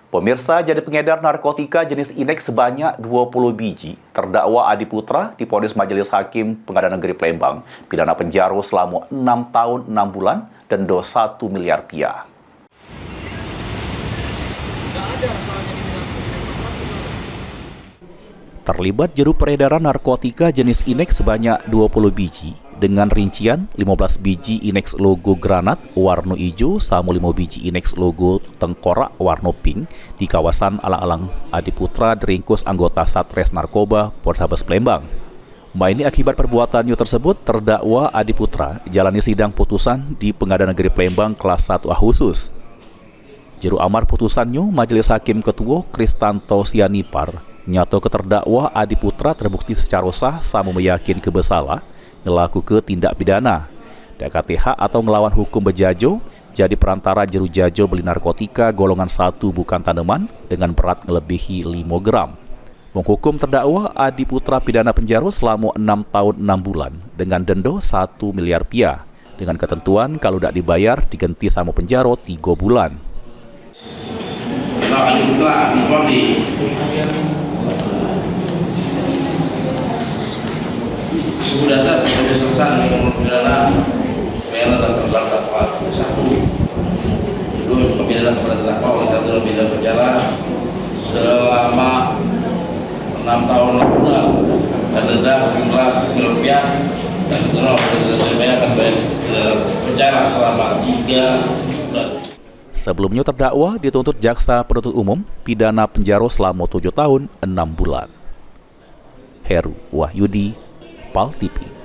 Pemirsa, jadi pengedar narkotika jenis inek sebanyak 20 biji, terdakwa Adi Putra divonis Majelis Hakim Pengadilan Negeri Palembang pidana penjara selama 6 tahun 6 bulan dan denda 1 miliar rupiah. Terlibat jeru peredaran narkotika jenis inek sebanyak 20 biji dengan rincian 15 biji inex logo granat warna hijau sama 5 biji inex logo tengkorak warna pink di kawasan Alang-Alang. Adi Putra diringkus anggota Satres Narkoba Polrestabes Palembang. Ini akibat perbuatannya tersebut, terdakwa Adi Putra jalani sidang putusan di Pengadilan Negeri Palembang kelas 1A khusus. Jeru amar putusannya, Majelis Hakim Ketua Kristanto Sianipar nyato keterdakwa Adi Putra terbukti secara sah sama meyakin kebersalah ngelaku ke tindak pidana DKTH atau ngelawan hukum bejajo jadi perantara jeru jajo beli narkotika golongan 1 bukan tanaman dengan berat ngelebihi 5 gram. Menghukum terdakwa Adi Putra pidana penjara selama 6 tahun 6 bulan dengan denda 1 miliar rupiah dengan ketentuan kalau tidak dibayar diganti sama penjara 3 bulan. Adi Putra sudah ada sebagai selesai dengan pidana PL dan terdakwa 1 itu pembinaan kepada terdakwa kita dalam pidana penjara selama 6 tahun 6 bulan dan denda jumlah rupiah dan denda akan bayar penjara selama 3 bulan. Sebelumnya terdakwa dituntut jaksa penuntut umum pidana penjara selama 7 tahun 6 bulan. Heru Wahyudi, PAL TV.